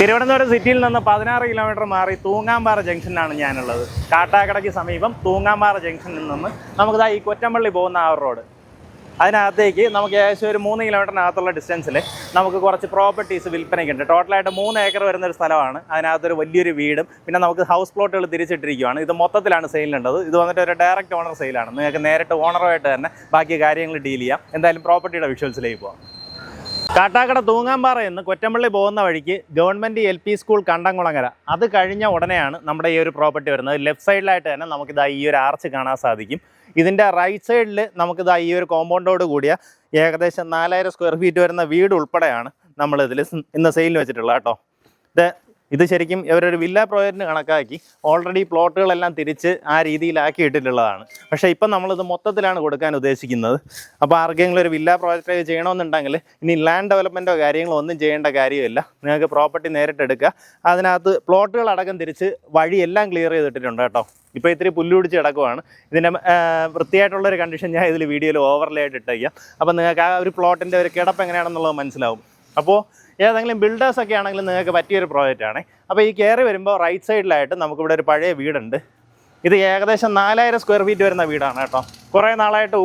തിരുവനന്തപുരം സിറ്റിയിൽ നിന്ന് 16 കിലോമീറ്റർ മാറി തൂങ്ങാമ്പാറ ജംഗ്ഷനിലാണ് ഞാനുള്ളത്. കാട്ടാക്കടയ്ക്ക് സമീപം തൂങ്ങാമ്പാറ ജംഗ്ഷനിൽ നിന്ന് നമുക്കിതാ ഈ കൊറ്റമ്പള്ളി പോകുന്ന ആ റോഡ്, അതിനകത്തേക്ക് നമുക്ക് ഏകദേശം ഒരു 3 കിലോമീറ്ററിനകത്തുള്ള ഡിസ്റ്റൻസിൽ നമുക്ക് കുറച്ച് പ്രോപ്പർട്ടീസ് വിൽപ്പനയ്ക്കുണ്ട്. ടോട്ടലായിട്ട് 3 ഏക്കർ വരുന്നൊരു സ്ഥലമാണ്. അതിനകത്തൊരു വലിയൊരു വീടും പിന്നെ നമുക്ക് ഹൗസ് പ്ലോട്ടുകൾ തിരിച്ചിട്ടിരിക്കുകയാണ്. ഇത് മൊത്തത്തിലാണ് സെയിലുണ്ടത്. ഇത് വന്നിട്ട് ഒരു ഡയറക്റ്റ് ഓണർ സെയിലാണ്. നിങ്ങൾക്ക് നേരിട്ട് ഓണറുമായിട്ട് തന്നെ ബാക്കി കാര്യങ്ങൾ ഡീൽ ചെയ്യാം. എന്തായാലും പ്രോപ്പർട്ടിയുടെ വിഷ്വൽസിലേക്ക് പോകാം. കാട്ടാക്കട തൂങ്ങാമ്പാറ എന്ന് കൊറ്റമ്പള്ളി പോകുന്ന വഴിക്ക് ഗവൺമെൻറ് LP സ്കൂൾ കണ്ടംകുളങ്ങര, അത് കഴിഞ്ഞ ഉടനെയാണ് നമ്മുടെ ഈ ഒരു പ്രോപ്പർട്ടി വരുന്നത്. ലെഫ്റ്റ് സൈഡിലായിട്ട് തന്നെ നമുക്കിതാ ഈ ഒരു ആർച്ച് കാണാൻ സാധിക്കും. ഇതിൻ്റെ റൈറ്റ് സൈഡിൽ നമുക്കിതാ ഈ ഒരു കോമ്പൗണ്ടോട് കൂടിയ ഏകദേശം 4000 സ്ക്വയർ ഫീറ്റ് വരുന്ന വീട് ഉൾപ്പെടെയാണ് നമ്മളിതിൽ ഇന്ന് സെയിലിന് വെച്ചിട്ടുള്ളത് കേട്ടോ. ഇത് ശരിക്കും ഇവരൊരു വില്ല പ്രോജക്റ്റിന് കണക്കാക്കി ഓൾറെഡി പ്ലോട്ടുകളെല്ലാം തിരിച്ച് ആ രീതിയിലാക്കി ഇട്ടിട്ടുള്ളതാണ്. പക്ഷേ ഇപ്പം നമ്മളിത് മൊത്തത്തിലാണ് കൊടുക്കാൻ ഉദ്ദേശിക്കുന്നത്. അപ്പോൾ ആർക്കെങ്കിലും ഒരു വില്ല പ്രോജക്റ്റ് ചെയ്യണമെന്നുണ്ടെങ്കിൽ ഇനി ലാൻഡ് ഡെവലപ്മെൻറ്റോ കാര്യങ്ങളോ ഒന്നും ചെയ്യേണ്ട കാര്യമില്ല. നിങ്ങൾക്ക് പ്രോപ്പർട്ടി നേരിട്ട് എടുക്കുക. അതിനകത്ത് പ്ലോട്ടുകളടക്കം തിരിച്ച് വഴിയെല്ലാം ക്ലിയർ ചെയ്തിട്ടുണ്ട് കേട്ടോ. ഇപ്പോൾ ഇത്തിരി പുല്ലുപിടിച്ച് കിടക്കുവാണ്. ഇതിൻ്റെ വൃത്തിയായിട്ടുള്ളൊരു കണ്ടീഷൻ ഞാൻ ഇതിൽ വീഡിയോയിൽ ഓവർലേ ആയിട്ട് ഇട്ടേക്കാം. അപ്പോൾ നിങ്ങൾക്ക് ആ ഒരു പ്ലോട്ടിൻ്റെ ഒരു കിടപ്പ് എങ്ങനെയാണെന്നുള്ളത് മനസ്സിലാവും. അപ്പോൾ ഏതെങ്കിലും ബിൽഡേഴ്സൊക്കെ ആണെങ്കിലും നിങ്ങൾക്ക് പറ്റിയൊരു പ്രോജക്റ്റാണ്. അപ്പോൾ ഈ കയറി വരുമ്പോൾ റൈറ്റ് സൈഡിലായിട്ട് നമുക്കിവിടെ ഒരു പഴയ വീടുണ്ട്. ഇത് ഏകദേശം 4000 സ്ക്വയർ ഫീറ്റ് വരുന്ന വീടാണ് കേട്ടോ. കുറേ നാളായിട്ട്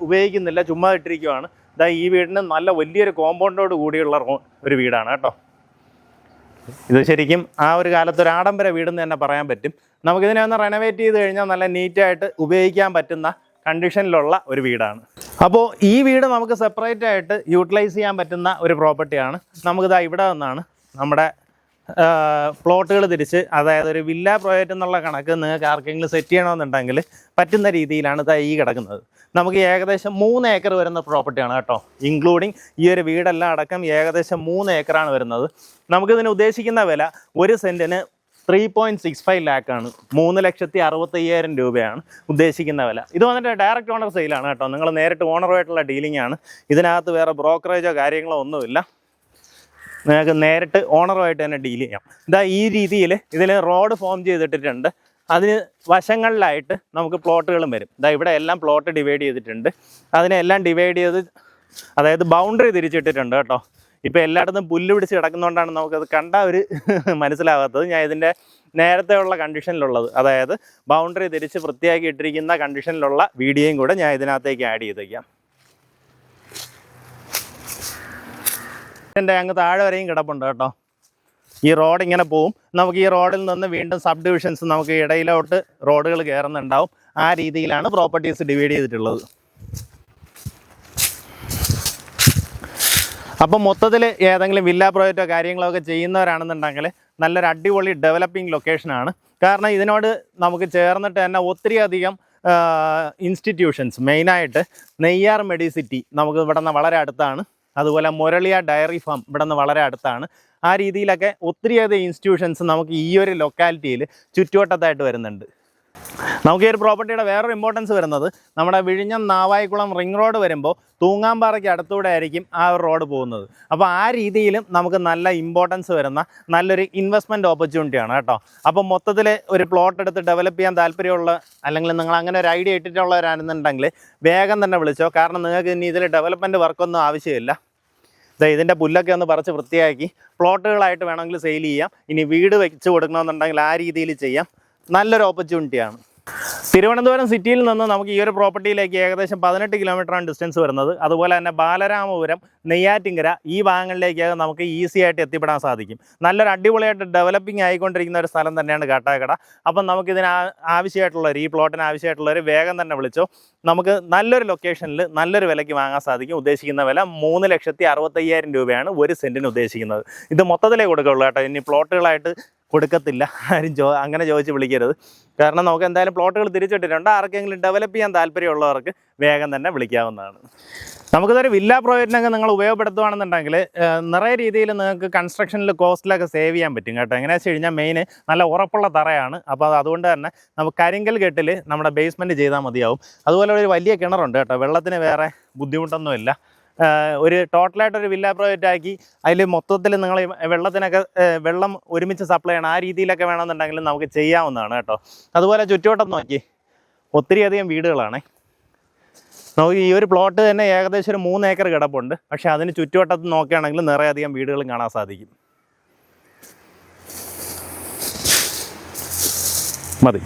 ഉപയോഗിക്കുന്നില്ല, ചുമ്മാ ഇട്ടിരിക്കുവാണ്. ഇതാ ഈ വീടിന് നല്ല വലിയൊരു കോമ്പൗണ്ടോട് കൂടിയുള്ള ഒരു വീടാണ് കേട്ടോ. ഇത് ശരിക്കും ആ ഒരു കാലത്ത് ഒരു ആഡംബര വീടെന്ന് തന്നെ പറയാൻ പറ്റും. നമുക്കിതിനെ ഒന്ന് റെനോവേറ്റ് ചെയ്ത് കഴിഞ്ഞാൽ നല്ല നീറ്റായിട്ട് ഉപയോഗിക്കാൻ പറ്റുന്ന കണ്ടീഷനിലുള്ള ഒരു വീടാണ്. അപ്പോൾ ഈ വീട് നമുക്ക് സെപ്പറേറ്റ് ആയിട്ട് യൂട്ടിലൈസ് ചെയ്യാൻ പറ്റുന്ന ഒരു പ്രോപ്പർട്ടിയാണ്. നമുക്കിതാ ഇവിടെ നിന്നാണ് നമ്മുടെ പ്ലോട്ടുകൾ തിരിച്ച്, അതായത് ഒരു വില്ല പ്രോജക്റ്റ് എന്നുള്ള കണക്ക് നിങ്ങൾക്ക് ആർക്കെങ്കിലും സെറ്റ് ചെയ്യണമെന്നുണ്ടെങ്കിൽ പറ്റുന്ന രീതിയിലാണ് ഇതാ ഈ കിടക്കുന്നത്. നമുക്ക് ഏകദേശം 3 ഏക്കർ വരുന്ന പ്രോപ്പർട്ടിയാണ് കേട്ടോ. ഇൻക്ലൂഡിങ് ഈ ഒരു വീടെല്ലാം അടക്കം ഏകദേശം 3 ഏക്കറാണ് വരുന്നത്. നമുക്കിതിന് ഉദ്ദേശിക്കുന്ന വില 1 സെൻറ്റിന് 3.65 ലാക്കാണ്. 3,65,000 രൂപയാണ് ഉദ്ദേശിക്കുന്ന വില. ഇത് വന്നിട്ട് ഡയറക്റ്റ് ഓണർ സെയിലാണ് കേട്ടോ. നിങ്ങൾ നേരിട്ട് ഓണറുമായിട്ടുള്ള ഡീലിംഗ് ആണ്. ഇതിനകത്ത് വേറെ ബ്രോക്കറേജോ കാര്യങ്ങളോ ഒന്നുമില്ല. നിങ്ങൾക്ക് നേരിട്ട് ഓണറുമായിട്ട് തന്നെ ഡീൽ ചെയ്യാം. ഇതാ ഈ രീതിയിൽ ഇതിൽ റോഡ് ഫോം ചെയ്തിട്ടിട്ടുണ്ട്. അതിന് വശങ്ങളിലായിട്ട് നമുക്ക് പ്ലോട്ടുകളും വരും. ഇതാ ഇവിടെ എല്ലാം പ്ലോട്ട് ഡിവൈഡ് ചെയ്തിട്ടുണ്ട്. അതിനെല്ലാം ഡിവൈഡ് ചെയ്ത്, അതായത് ബൗണ്ടറി തിരിച്ചിട്ടിട്ടുണ്ട് കേട്ടോ. ഇപ്പോൾ എല്ലായിടത്തും പുല്ല് പിടിച്ച് കിടക്കുന്നതുകൊണ്ടാണ് നമുക്കത് കണ്ട ഒരു മനസ്സിലാകാത്തത്. ഞാൻ ഇതിൻ്റെ നേരത്തെ ഉള്ള കണ്ടീഷനിലുള്ളത്, അതായത് ബൗണ്ടറി തിരിച്ച് വൃത്തിയാക്കി ഇട്ടിരിക്കുന്ന കണ്ടീഷനിലുള്ള വീഡിയോയും കൂടെ ഞാൻ ഇതിനകത്തേക്ക് ആഡ് ചെയ്തേക്കാം. എൻ്റെ അങ്ങ് താഴെ വരെയും കിടപ്പുണ്ട് കേട്ടോ. ഈ റോഡ് ഇങ്ങനെ പോവും. നമുക്ക് ഈ റോഡിൽ നിന്ന് വീണ്ടും സബ് ഡിവിഷൻസ് നമുക്ക് ഇടയിലോട്ട് റോഡുകൾ കയറുന്നുണ്ടാവും. ആ രീതിയിലാണ് പ്രോപ്പർട്ടീസ് ഡിവൈഡ് ചെയ്തിട്ടുള്ളത്. അപ്പം മൊത്തത്തിൽ ഏതെങ്കിലും വില്ല പ്രോജക്റ്റോ കാര്യങ്ങളോ ഒക്കെ ചെയ്യുന്നവരാണെന്നുണ്ടെങ്കിൽ നല്ലൊരു അടിപൊളി ഡെവലപ്പിംഗ് ലൊക്കേഷനാണ്. കാരണം ഇതിനോട് നമുക്ക് ചേർന്നിട്ട് തന്നെ ഒത്തിരിയധികം ഇൻസ്റ്റിറ്റ്യൂഷൻസ്, മെയിനായിട്ട് നെയ്യാർ മെഡിസിറ്റി നമുക്ക് ഇവിടെ നിന്ന് വളരെ അടുത്താണ്. അതുപോലെ മുരളിയ ഡയറി ഫാം ഇവിടെ നിന്ന് വളരെ അടുത്താണ്. ആ രീതിയിലൊക്കെ ഒത്തിരിയധികം ഇൻസ്റ്റിറ്റ്യൂഷൻസ് നമുക്ക് ഈ ഒരു ലൊക്കാലിറ്റിയിൽ ചുറ്റുവട്ടത്തായിട്ട് വരുന്നുണ്ട്. നമുക്ക് ഈ ഒരു പ്രോപ്പർട്ടിയുടെ വേറൊരു ഇമ്പോർട്ടൻസ് വരുന്നത്, നമ്മുടെ വിഴിഞ്ഞം നാവായിക്കുളം റിംഗ് റോഡ് വരുമ്പോൾ തൂങ്ങാമ്പാറയ്ക്ക് അടുത്തൂടെ ആയിരിക്കും ആ ഒരു റോഡ് പോകുന്നത്. അപ്പോൾ ആ രീതിയിലും നമുക്ക് നല്ല ഇമ്പോർട്ടൻസ് വരുന്ന നല്ലൊരു ഇൻവെസ്റ്റ്മെൻറ്റ് ഓപ്പർച്യൂണിറ്റിയാണ് കേട്ടോ. അപ്പോൾ മൊത്തത്തിൽ ഒരു പ്ലോട്ട് എടുത്ത് ഡെവലപ്പ് ചെയ്യാൻ താല്പര്യമുള്ള, അല്ലെങ്കിൽ നിങ്ങൾ അങ്ങനെ ഒരു ഐഡിയ ഇട്ടിട്ടുള്ളവരാണെന്നുണ്ടെങ്കിൽ വേഗം തന്നെ വിളിച്ചോ. കാരണം നിങ്ങൾക്ക് ഇനി ഇതിൽ ഡെവലപ്മെൻറ്റ് വർക്കൊന്നും ആവശ്യമില്ല. ഇതിൻ്റെ പുല്ലൊക്കെ ഒന്ന് പറിച്ച് വൃത്തിയാക്കി പ്ലോട്ടുകളായിട്ട് വേണമെങ്കിൽ സെയിൽ ചെയ്യാം. ഇനി വീട് വെച്ച് കൊടുക്കണമെന്നുണ്ടെങ്കിൽ ആ രീതിയിൽ ചെയ്യാം. നല്ലൊരു ഓപ്പർച്യൂണിറ്റിയാണ്. തിരുവനന്തപുരം സിറ്റിയിൽ നിന്ന് നമുക്ക് ഈ ഒരു പ്രോപ്പർട്ടിയിലേക്ക് ഏകദേശം 18 കിലോമീറ്ററാണ് ഡിസ്റ്റൻസ് വരുന്നത്. അതുപോലെ തന്നെ ബാലരാമപുരം, നെയ്യാറ്റിങ്കര ഈ ഭാഗങ്ങളിലേക്ക് നമുക്ക് ഈസി ആയിട്ട് എത്തിപ്പെടാൻ സാധിക്കും. നല്ലൊരു അടിപൊളിയായിട്ട് ഡെവലപ്പിംഗ് ആയിക്കൊണ്ടിരിക്കുന്ന ഒരു സ്ഥലം തന്നെയാണ് കാട്ടാക്കട. അപ്പം നമുക്കിതിന് ആവശ്യമായിട്ടുള്ളവർ, ഈ പ്ലോട്ടിന് ആവശ്യമായിട്ടുള്ളവർ വേഗം തന്നെ വിളിച്ചോ. നമുക്ക് നല്ലൊരു ലൊക്കേഷനിൽ നല്ലൊരു വിലയ്ക്ക് വാങ്ങാൻ സാധിക്കും. ഉദ്ദേശിക്കുന്ന വില 3,65,000 രൂപയാണ് 1 സെൻറ്റിന് ഉദ്ദേശിക്കുന്നത്. ഇത് മൊത്തത്തിലേ കൊടുക്കുള്ളൂ കേട്ടോ. ഇനി പ്ലോട്ടുകളായിട്ട് കൊടുക്കത്തില്ല. ആരും അങ്ങനെ ചോദിച്ച് വിളിക്കരുത്. കാരണം നമുക്ക് എന്തായാലും പ്ലോട്ടുകൾ തിരിച്ചിട്ടിട്ടുണ്ട്. ആർക്കെങ്കിലും ഡെവലപ്പ് ചെയ്യാൻ താല്പര്യമുള്ളവർക്ക് വേഗം തന്നെ വിളിക്കാവുന്നതാണ്. നമുക്കിതൊരു വില്ല പ്രോജക്റ്റിനൊക്കെ നിങ്ങൾ ഉപയോഗപ്പെടുത്തുകയാണെന്നുണ്ടെങ്കിൽ നിറയെ രീതിയിൽ നിങ്ങൾക്ക് കൺസ്ട്രക്ഷനിൽ കോസ്റ്റിലൊക്കെ സേവ് ചെയ്യാൻ പറ്റും കേട്ടോ. എങ്ങനെയാണെന്ന് വെച്ച് കഴിഞ്ഞാൽ മെയിൻ നല്ല ഉറപ്പുള്ള തറയാണ്. അപ്പോൾ അതുകൊണ്ട് തന്നെ നമുക്ക് കരിങ്കൽ കെട്ടിൽ നമ്മുടെ ബേസ്മെൻറ്റ് ചെയ്താൽ മതിയാവും. അതുപോലെ ഒരു വലിയ കിണറുണ്ട് കേട്ടോ. വെള്ളത്തിന് വേറെ ബുദ്ധിമുട്ടൊന്നുമില്ല. ഒരു ടോട്ടലായിട്ടൊരു വില്ല പ്രോജക്റ്റ് ആക്കി അതിൽ മൊത്തത്തിൽ നിങ്ങൾ വെള്ളത്തിനൊക്കെ വെള്ളം ഒരുമിച്ച് സപ്ലൈ ചെയ്യണം. ആ രീതിയിലൊക്കെ വേണമെന്നുണ്ടെങ്കിൽ നമുക്ക് ചെയ്യാവുന്നതാണ് കേട്ടോ. അതുപോലെ ചുറ്റുവട്ടം നോക്കി ഒത്തിരിയധികം വീടുകളാണ്. നമുക്ക് ഈ ഒരു പ്ലോട്ട് തന്നെ ഏകദേശം ഒരു 3 ഏക്കർ കിടപ്പുണ്ട്. പക്ഷേ അതിന് ചുറ്റുവട്ടത്ത് നോക്കുകയാണെങ്കിൽ നിറയെയധികം വീടുകളും കാണാൻ സാധിക്കും. മതി.